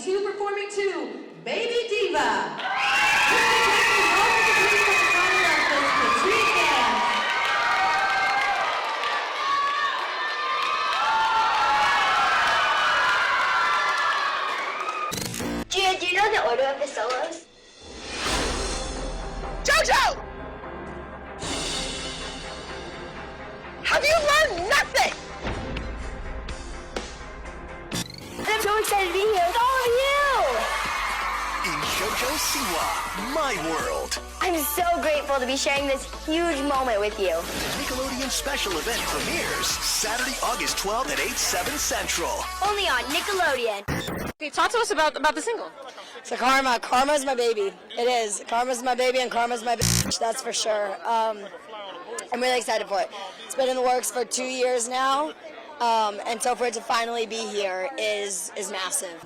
2022 performing to Baby Diva. This is the Commonwealth Petite Dance. Gia, do you know the order of the solos? JoJo! Have you learned nothing? I'm so excited to be here with all of you! In JoJo Siwa, my world. I'm so grateful to be sharing this huge moment with you. Nickelodeon special event premieres Saturday, August 12th at 8/7 Central. Only on Nickelodeon. Okay, talk to us about the single. So Karma. Karma's my baby. It is. Karma's my baby and Karma's my bitch, that's for sure. I'm really excited for it. It's been in the works for 2 years now, and so for it to finally be here is massive.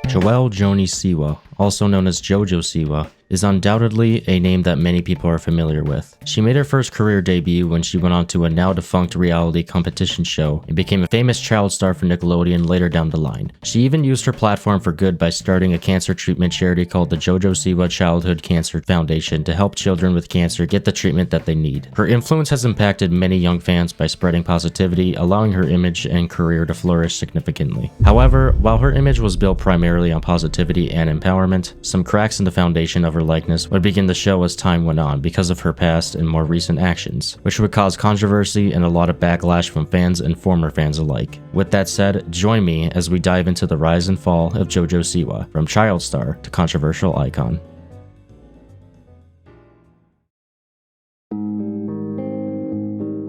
Joelle Joni Siwa, also known as JoJo Siwa, is undoubtedly a name that many people are familiar with. She made her first career debut when she went on to a now-defunct reality competition show and became a famous child star for Nickelodeon later down the line. She even used her platform for good by starting a cancer treatment charity called the JoJo Siwa Childhood Cancer Foundation to help children with cancer get the treatment that they need. Her influence has impacted many young fans by spreading positivity, allowing her image and career to flourish significantly. However, while her image was built primarily on positivity and empowerment, some cracks in the foundation of her likeness would begin to show as time went on because of her past and more recent actions, which would cause controversy and a lot of backlash from fans and former fans alike. With that said, join me as we dive into the rise and fall of JoJo Siwa, from child star to controversial icon.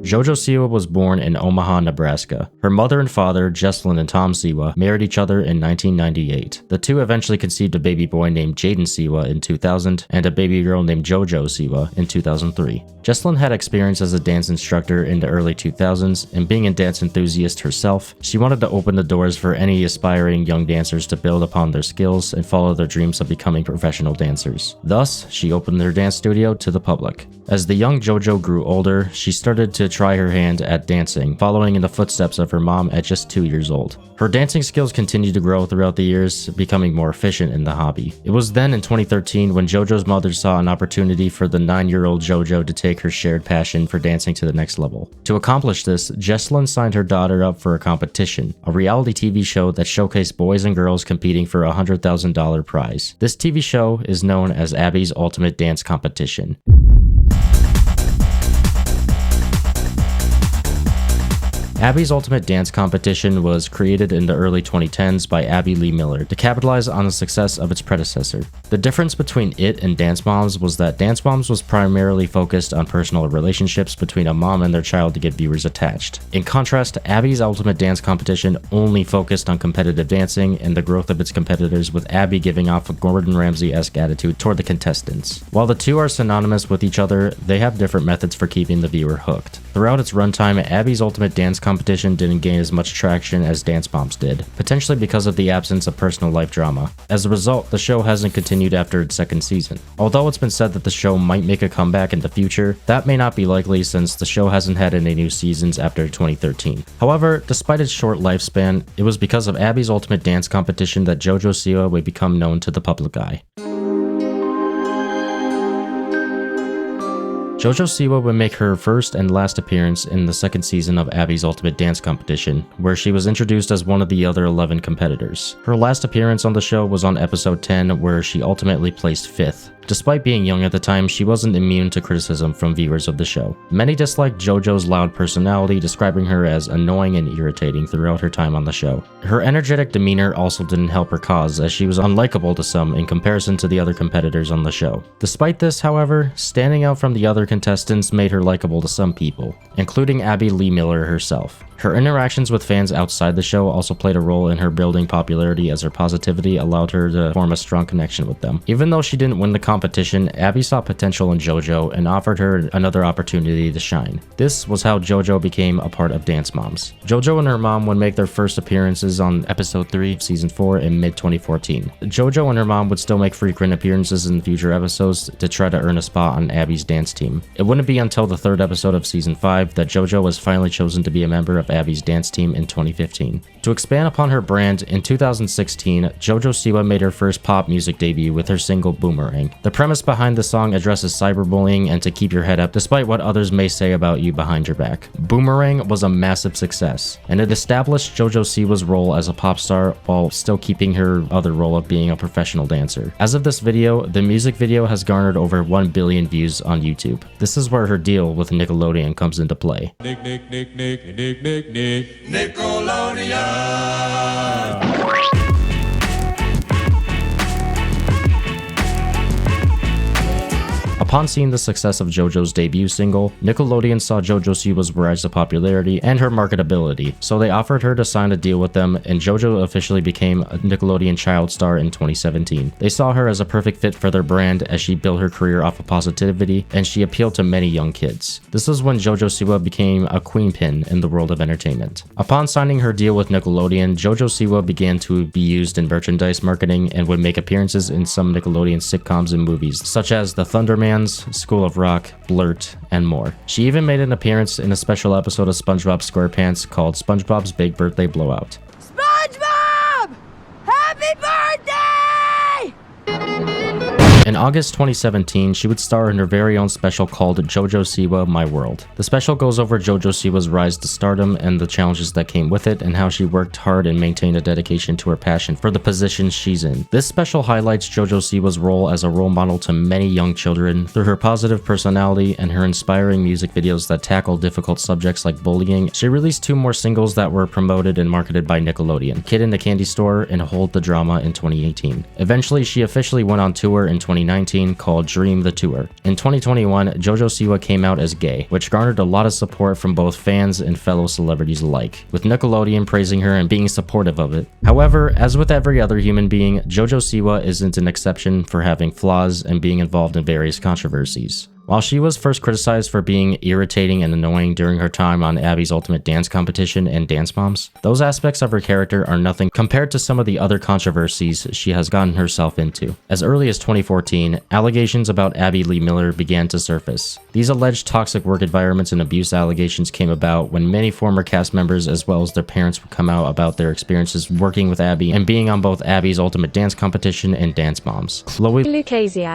JoJo Siwa was born in Omaha, Nebraska. Her mother and father, Jesslyn and Tom Siwa, married each other in 1998. The two eventually conceived a baby boy named Jaden Siwa in 2000 and a baby girl named JoJo Siwa in 2003. Jesslyn had experience as a dance instructor in the early 2000s, and being a dance enthusiast herself, she wanted to open the doors for any aspiring young dancers to build upon their skills and follow their dreams of becoming professional dancers. Thus, she opened her dance studio to the public. As the young JoJo grew older, she started to try her hand at dancing, following in the footsteps of her mom at just 2 years old. Her dancing skills continued to grow throughout the years, becoming more efficient in the hobby. It was then in 2013 when JoJo's mother saw an opportunity for the 9-year-old JoJo to take her shared passion for dancing to the next level. To accomplish this, Jesslyn signed her daughter up for a competition, a reality TV show that showcased boys and girls competing for a $100,000 prize. This TV show is known as Abby's Ultimate Dance Competition. Abby's Ultimate Dance Competition was created in the early 2010s by Abby Lee Miller to capitalize on the success of its predecessor. The difference between it and Dance Moms was that Dance Moms was primarily focused on personal relationships between a mom and their child to get viewers attached. In contrast, Abby's Ultimate Dance Competition only focused on competitive dancing and the growth of its competitors, with Abby giving off a Gordon Ramsay-esque attitude toward the contestants. While the two are synonymous with each other, they have different methods for keeping the viewer hooked. Throughout its runtime, Abby's Ultimate Dance Competition didn't gain as much traction as Dance Moms did, potentially because of the absence of personal life drama. As a result, the show hasn't continued after its second season. Although it's been said that the show might make a comeback in the future, that may not be likely since the show hasn't had any new seasons after 2013. However, despite its short lifespan, it was because of Abby's Ultimate Dance Competition that JoJo Siwa would become known to the public eye. JoJo Siwa would make her first and last appearance in the second season of Abby's Ultimate Dance Competition, where she was introduced as one of the other 11 competitors. Her last appearance on the show was on episode 10, where she ultimately placed 5th. Despite being young at the time, she wasn't immune to criticism from viewers of the show. Many disliked JoJo's loud personality, describing her as annoying and irritating throughout her time on the show. Her energetic demeanor also didn't help her cause, as she was unlikable to some in comparison to the other competitors on the show. Despite this, however, standing out from the other contestants made her likable to some people, including Abby Lee Miller herself. Her interactions with fans outside the show also played a role in her building popularity, as her positivity allowed her to form a strong connection with them. Even though she didn't win the competition competition, Abby saw potential in JoJo and offered her another opportunity to shine. This was how JoJo became a part of Dance Moms. JoJo and her mom would make their first appearances on episode 3 of season 4 in mid-2014. JoJo and her mom would still make frequent appearances in future episodes to try to earn a spot on Abby's dance team. It wouldn't be until the 3rd episode of season 5 that JoJo was finally chosen to be a member of Abby's dance team in 2015. To expand upon her brand, in 2016, JoJo Siwa made her first pop music debut with her single Boomerang. The premise behind the song addresses cyberbullying and to keep your head up despite what others may say about you behind your back. Boomerang was a massive success, and it established JoJo Siwa's role as a pop star while still keeping her other role of being a professional dancer. As of this video, the music video has garnered over 1 billion views on YouTube. This is where her deal with Nickelodeon comes into play. Nickelodeon. Upon seeing the success of JoJo's debut single, Nickelodeon saw JoJo Siwa's rise to popularity and her marketability, so they offered her to sign a deal with them, and JoJo officially became a Nickelodeon child star in 2017. They saw her as a perfect fit for their brand as she built her career off of positivity, and she appealed to many young kids. This was when JoJo Siwa became a queenpin in the world of entertainment. Upon signing her deal with Nickelodeon, JoJo Siwa began to be used in merchandise marketing and would make appearances in some Nickelodeon sitcoms and movies, such as The Thunderman, School of Rock, Blurt, and more. She even made an appearance in a special episode of SpongeBob SquarePants called SpongeBob's Big Birthday Blowout. SpongeBob! Happy birthday! In August 2017, she would star in her very own special called JoJo Siwa My World. The special goes over JoJo Siwa's rise to stardom and the challenges that came with it, and how she worked hard and maintained a dedication to her passion for the position she's in. This special highlights JoJo Siwa's role as a role model to many young children through her positive personality and her inspiring music videos that tackle difficult subjects like bullying. She released 2 more singles that were promoted and marketed by Nickelodeon, Kid in the Candy Store and Hold the Drama in 2018. Eventually, she officially went on tour in 2019 called Dream the Tour. In 2021, JoJo Siwa came out as gay, which garnered a lot of support from both fans and fellow celebrities alike, with Nickelodeon praising her and being supportive of it. However, as with every other human being, JoJo Siwa isn't an exception for having flaws and being involved in various controversies. While she was first criticized for being irritating and annoying during her time on Abby's Ultimate Dance Competition and Dance Moms, those aspects of her character are nothing compared to some of the other controversies she has gotten herself into. As early as 2014, allegations about Abby Lee Miller began to surface. These alleged toxic work environments and abuse allegations came about when many former cast members as well as their parents would come out about their experiences working with Abby and being on both Abby's Ultimate Dance Competition and Dance Moms. Chloe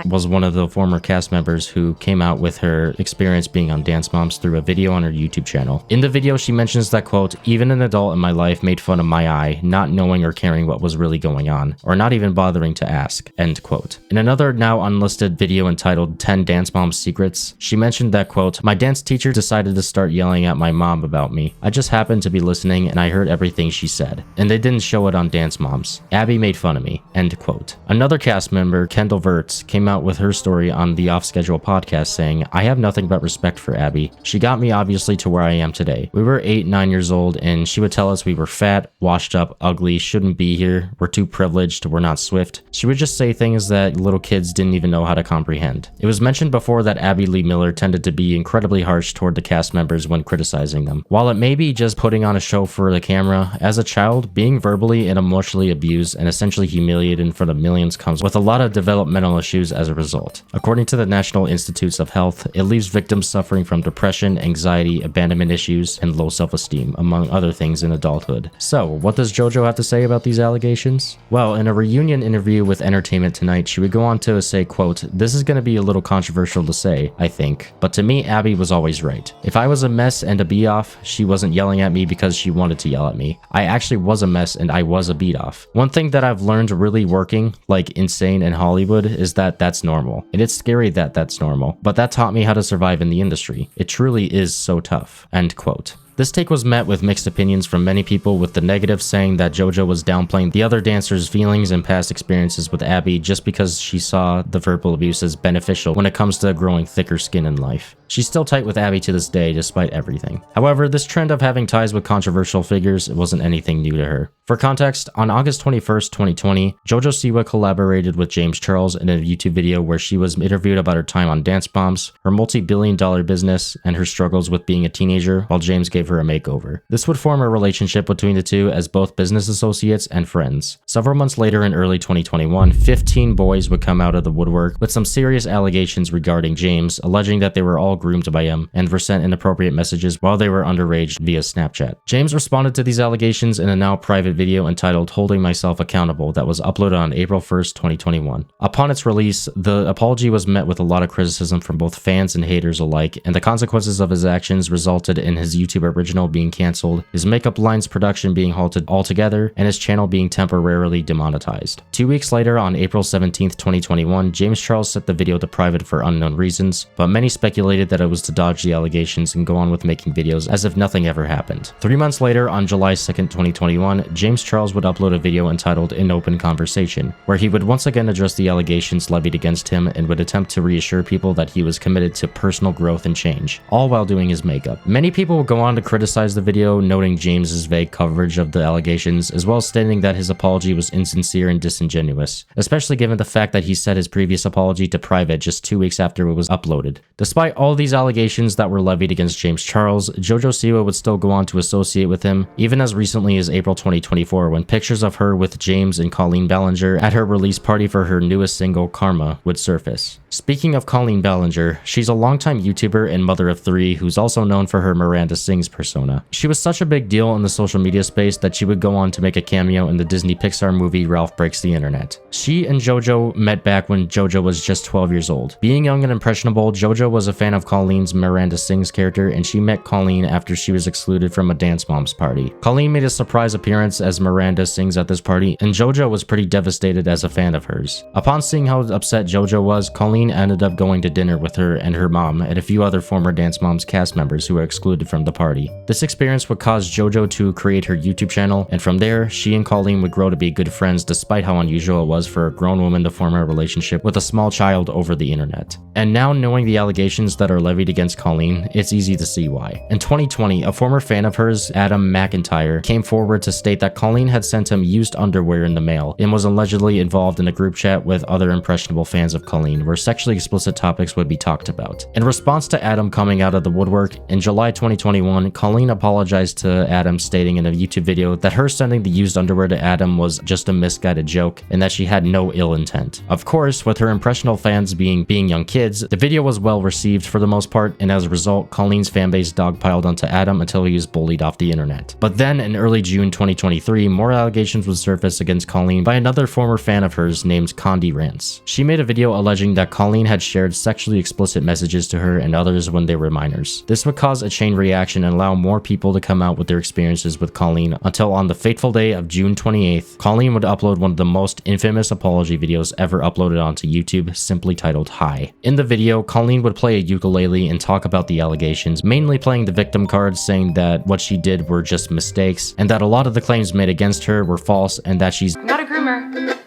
was one of the former cast members who came out with her experience being on Dance Moms through a video on her YouTube channel. In the video, she mentions that, quote, "Even an adult in my life made fun of my eye, not knowing or caring what was really going on, or not even bothering to ask," end quote. In another now unlisted video entitled 10 Dance Moms Secrets, she mentioned that, quote, "My dance teacher decided to start yelling at my mom about me. I just happened to be listening and I heard everything she said. And they didn't show it on Dance Moms. Abby made fun of me," end quote. Another cast member, Kendall Wirtz, came out with her story on the Off Schedule podcast saying, "I have nothing but respect for Abby. She got me obviously to where I am today. We were 8, 9 years old and she would tell us we were fat, washed up, ugly, shouldn't be here, we're too privileged, we're not Swift. She would just say things that little kids didn't even know how to comprehend." It was mentioned before that Abby Lee Miller tended to be incredibly harsh toward the cast members when criticizing them. While it may be just putting on a show for the camera, as a child, being verbally and emotionally abused and essentially humiliated in front of millions comes with a lot of developmental issues as a result. According to the National Institutes of Health, it leaves victims suffering from depression, anxiety, abandonment issues, and low self-esteem, among other things in adulthood. So, what does JoJo have to say about these allegations? Well, in a reunion interview with Entertainment Tonight, she would go on to say, quote, "This is going to be a little controversial to say, I think, but to me, Abby was always right. If I was a mess and a beat-off, she wasn't yelling at me because she wanted to yell at me. I actually was a mess and I was a beat-off. One thing that I've learned really working, like Insane and Hollywood, is that that's normal. And it's scary that that's normal, but that taught me how to survive in the industry. It truly is so tough," end quote. This take was met with mixed opinions from many people, with the negative saying that JoJo was downplaying the other dancers' feelings and past experiences with Abby just because she saw the verbal abuse as beneficial when it comes to growing thicker skin in life. She's still tight with Abby to this day despite everything. However, this trend of having ties with controversial figures wasn't anything new to her. For context, on August 21st, 2020, JoJo Siwa collaborated with James Charles in a YouTube video where she was interviewed about her time on Dance Bombs, her multi-billion-dollar business, and her struggles with being a teenager while James gave her a makeover. This would form a relationship between the two as both business associates and friends. Several months later in early 2021, 15 boys would come out of the woodwork with some serious allegations regarding James, alleging that they were all groomed by him and were sent inappropriate messages while they were underage via Snapchat. James responded to these allegations in a now private video entitled Holding Myself Accountable that was uploaded on April 1st, 2021. Upon its release, the apology was met with a lot of criticism from both fans and haters alike, and the consequences of his actions resulted in his YouTube original being cancelled, his makeup line's production being halted altogether, and his channel being temporarily demonetized. 2 weeks later, on April 17th, 2021, James Charles set the video to private for unknown reasons, but many speculated that it was to dodge the allegations and go on with making videos as if nothing ever happened. 3 months later, on July 2nd, 2021, James Charles would upload a video entitled An Open Conversation, where he would once again address the allegations levied against him and would attempt to reassure people that he was committed to personal growth and change, all while doing his makeup. Many people would go on to criticize the video, noting James's vague coverage of the allegations, as well as stating that his apology was insincere and disingenuous, especially given the fact that he set his previous apology to private just 2 weeks after it was uploaded. Despite all these allegations that were levied against James Charles, JoJo Siwa would still go on to associate with him, even as recently as April 2024, when pictures of her with James and Colleen Ballinger at her release party for her newest single, Karma, would surface. Speaking of Colleen Ballinger, she's a longtime YouTuber and mother of 3 who's also known for her Miranda Sings persona. She was such a big deal in the social media space that she would go on to make a cameo in the Disney Pixar movie Ralph Breaks the Internet. She and JoJo met back when JoJo was just 12 years old. Being young and impressionable, JoJo was a fan of Colleen's Miranda Sings character, and she met Colleen after she was excluded from a Dance Moms party. Colleen made a surprise appearance as Miranda Sings at this party, and JoJo was pretty devastated as a fan of hers. Upon seeing how upset JoJo was, Colleen ended up going to dinner with her and her mom and a few other former Dance Moms cast members who were excluded from the party. This experience would cause JoJo to create her YouTube channel, and from there, she and Colleen would grow to be good friends despite how unusual it was for a grown woman to form a relationship with a small child over the internet. And now knowing the allegations that are levied against Colleen, it's easy to see why. In 2020, a former fan of hers, Adam McIntyre, came forward to state that Colleen had sent him used underwear in the mail and was allegedly involved in a group chat with other impressionable fans of Colleen where sexually explicit topics would be talked about. In response to Adam coming out of the woodwork, in July 2021, Colleen apologized to Adam, stating in a YouTube video that her sending the used underwear to Adam was just a misguided joke and that she had no ill intent. Of course, with her impressionable fans being young kids, the video was well received for the most part, and as a result, Colleen's fanbase dogpiled onto Adam until he was bullied off the internet. But then in early June 2023, more allegations would surface against Colleen by another former fan of hers named Condi Rance. She made a video alleging that Colleen had shared sexually explicit messages to her and others when they were minors. This would cause a chain reaction and allow more people to come out with their experiences with Colleen until on the fateful day of June 28th, Colleen would upload one of the most infamous apology videos ever uploaded onto YouTube, simply titled Hi. In the video, Colleen would play a ukulele and talk about the allegations, mainly playing the victim card, saying that what she did were just mistakes and that a lot of the claims made against her were false and that she's I'm not a groomer.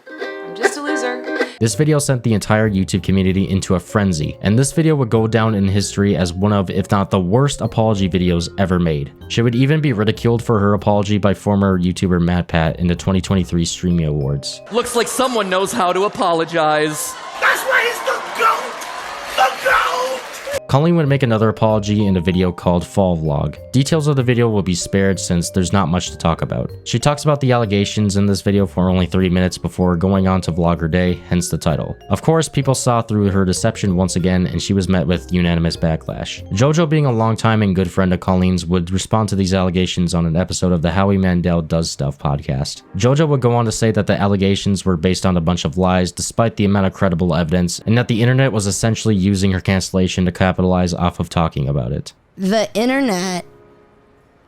I'm just a loser. This video sent the entire YouTube community into a frenzy, and this video would go down in history as one of, if not the worst apology videos ever made. She would even be ridiculed for her apology by former YouTuber MatPat in the 2023 Streamy Awards. Looks like someone knows how to apologize. That's why he's the GOAT! The GOAT! Colleen would make another apology in a video called Fall Vlog. Details of the video will be spared since there's not much to talk about. She talks about the allegations in this video for only 3 minutes before going on to vlog her day, hence the title. Of course, people saw through her deception once again, and she was met with unanimous backlash. JoJo, being a longtime and good friend of Colleen's, would respond to these allegations on an episode of the Howie Mandel Does Stuff podcast. JoJo would go on to say that the allegations were based on a bunch of lies despite the amount of credible evidence, and that the internet was essentially using her cancellation to capitalize off of talking about it. The internet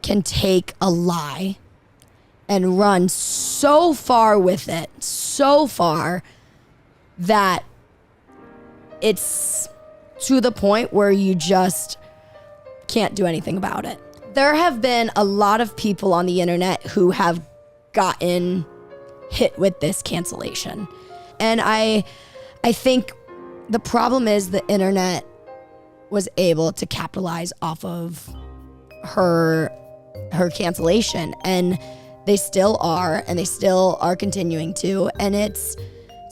can take a lie and run so far with it, so far that it's to the point where you just can't do anything about it. There have been a lot of people on the internet who have gotten hit with this cancellation. And I think the problem is the internet was able to capitalize off of her cancellation, and they still are, and they still are continuing to, and it's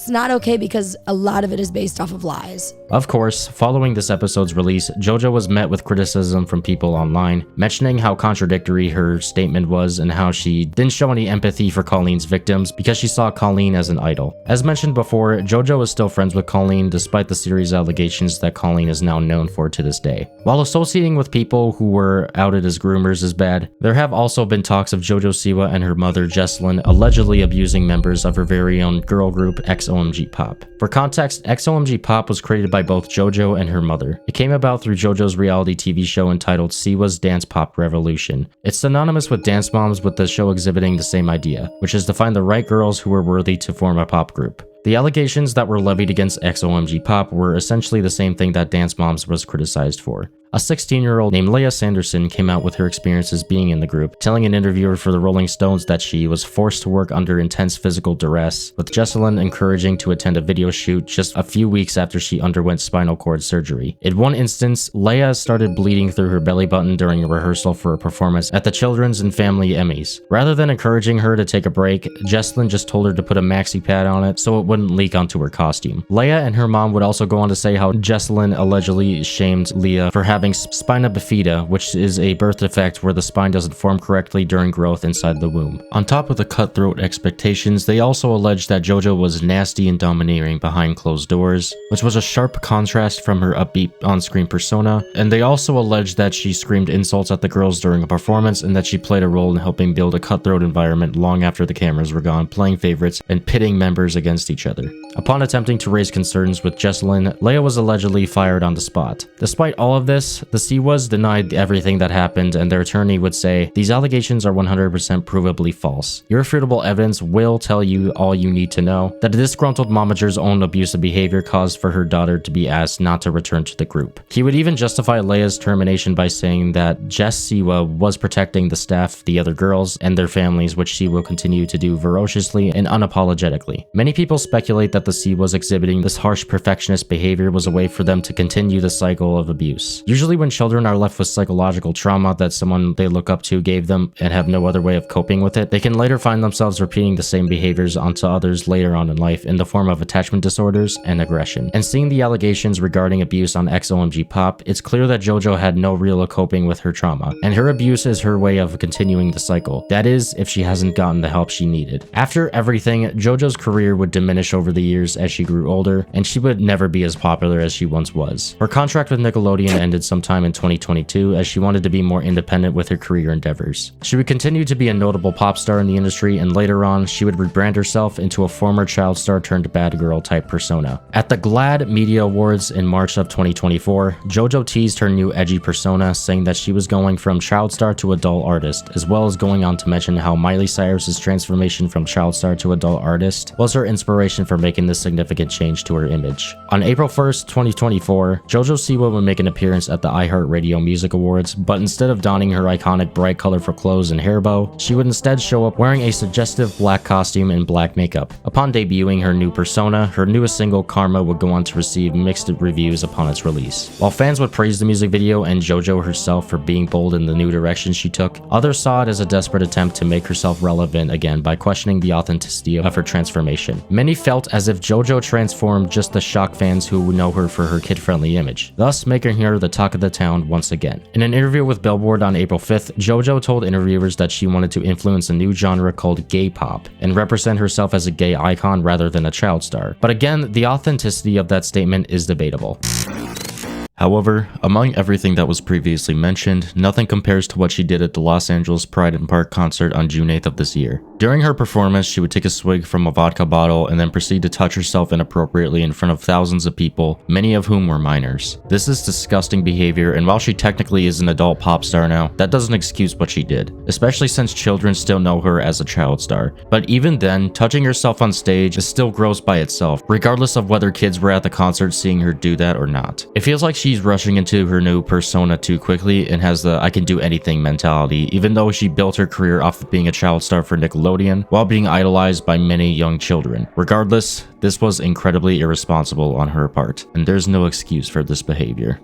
not okay because a lot of it is based off of lies. Of course, following this episode's release, JoJo was met with criticism from people online, mentioning how contradictory her statement was and how she didn't show any empathy for Colleen's victims because she saw Colleen as an idol. As mentioned before, JoJo is still friends with Colleen despite the series allegations that Colleen is now known for to this day. While associating with people who were outed as groomers is bad, there have also been talks of JoJo Siwa and her mother Jesslyn allegedly abusing members of her very own girl group XOMG Pop. For context, XOMG Pop was created by both JoJo and her mother. It came about through JoJo's reality TV show entitled Siwa's Dance Pop Revolution. It's synonymous with Dance Moms, with the show exhibiting the same idea, which is to find the right girls who are worthy to form a pop group. The allegations that were levied against XOMG Pop were essentially the same thing that Dance Moms was criticized for. A 16-year-old named Leah Sanderson came out with her experiences being in the group, telling an interviewer for the Rolling Stones that she was forced to work under intense physical duress, with Jesselyn encouraging to attend a video shoot just a few weeks after she underwent spinal cord surgery. In one instance, Leah started bleeding through her belly button during a rehearsal for a performance at the Children's and Family Emmys. Rather than encouraging her to take a break, Jesselyn just told her to put a maxi pad on it so it wouldn't leak onto her costume. Leah and her mom would also go on to say how Jesselyn allegedly shamed Leah for having spina bifida, which is a birth defect where the spine doesn't form correctly during growth inside the womb. On top of the cutthroat expectations, they also alleged that JoJo was nasty and domineering behind closed doors, which was a sharp contrast from her upbeat on-screen persona, and they also alleged that she screamed insults at the girls during a performance and that she played a role in helping build a cutthroat environment long after the cameras were gone, playing favorites and pitting members against each other. Upon attempting to raise concerns with Jesselyn, Leah was allegedly fired on the spot. Despite all of this, the Siwas denied everything that happened, and their attorney would say, "These allegations are 100% provably false. Irrefutable evidence will tell you all you need to know, that a disgruntled momager's own abusive behavior caused for her daughter to be asked not to return to the group." He would even justify Leah's termination by saying that Jess Siwa was protecting the staff, the other girls, and their families, which she will continue to do ferociously and unapologetically. Many people speculate that the Siwas exhibiting this harsh perfectionist behavior was a way for them to continue the cycle of abuse. Usually when children are left with psychological trauma that someone they look up to gave them and have no other way of coping with it, they can later find themselves repeating the same behaviors onto others later on in life in the form of attachment disorders and aggression. And seeing the allegations regarding abuse on XOMG Pop, it's clear that JoJo had no real coping with her trauma, and her abuse is her way of continuing the cycle. That is, if she hasn't gotten the help she needed. After everything, JoJo's career would diminish over the years as she grew older, and she would never be as popular as she once was. Her contract with Nickelodeon ended sometime in 2022 as she wanted to be more independent with her career endeavors. She would continue to be a notable pop star in the industry, and later on, she would rebrand herself into a former child star turned bad girl type persona. At the GLAAD Media Awards in March of 2024, JoJo teased her new edgy persona, saying that she was going from child star to adult artist, as well as going on to mention how Miley Cyrus's transformation from child star to adult artist was her inspiration for making this significant change to her image. On April 1st, 2024, JoJo Siwa would make an appearance at the iHeartRadio Music Awards, but instead of donning her iconic bright colorful clothes and hair bow, she would instead show up wearing a suggestive black costume and black makeup. Upon debuting her new persona, her newest single Karma would go on to receive mixed reviews upon its release. While fans would praise the music video and JoJo herself for being bold in the new direction she took, others saw it as a desperate attempt to make herself relevant again by questioning the authenticity of her transformation. Many felt as if JoJo transformed just to shock fans who would know her for her kid-friendly image, thus making her the talk of the town once again. In an interview with Billboard on April 5th, JoJo told interviewers that she wanted to influence a new genre called gay pop and represent herself as a gay icon rather than a child star. But again, the authenticity of that statement is debatable. However, among everything that was previously mentioned, nothing compares to what she did at the Los Angeles Pride and Park concert on June 8th of this year. During her performance, she would take a swig from a vodka bottle and then proceed to touch herself inappropriately in front of thousands of people, many of whom were minors. This is disgusting behavior, and while she technically is an adult pop star now, that doesn't excuse what she did, especially since children still know her as a child star. But even then, touching herself on stage is still gross by itself, regardless of whether kids were at the concert seeing her do that or not. It feels like she's rushing into her new persona too quickly and has the I can do anything mentality, even though she built her career off of being a child star for Nickelodeon while being idolized by many young children. Regardless, this was incredibly irresponsible on her part, and there's no excuse for this behavior.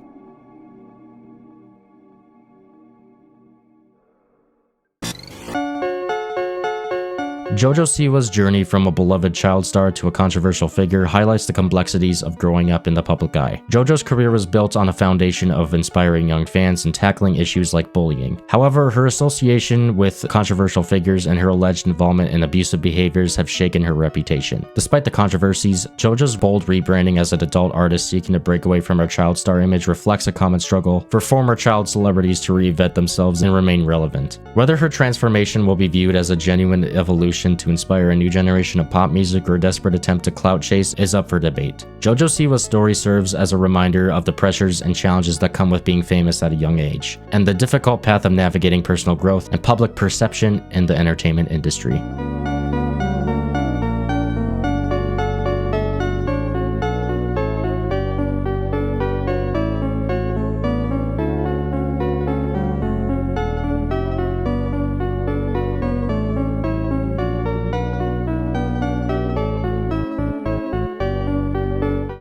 JoJo Siwa's journey from a beloved child star to a controversial figure highlights the complexities of growing up in the public eye. JoJo's career was built on a foundation of inspiring young fans and tackling issues like bullying. However, her association with controversial figures and her alleged involvement in abusive behaviors have shaken her reputation. Despite the controversies, JoJo's bold rebranding as an adult artist seeking to break away from her child star image reflects a common struggle for former child celebrities to reinvent themselves and remain relevant. Whether her transformation will be viewed as a genuine evolution to inspire a new generation of pop music or a desperate attempt to clout chase is up for debate. JoJo Siwa's story serves as a reminder of the pressures and challenges that come with being famous at a young age, and the difficult path of navigating personal growth and public perception in the entertainment industry.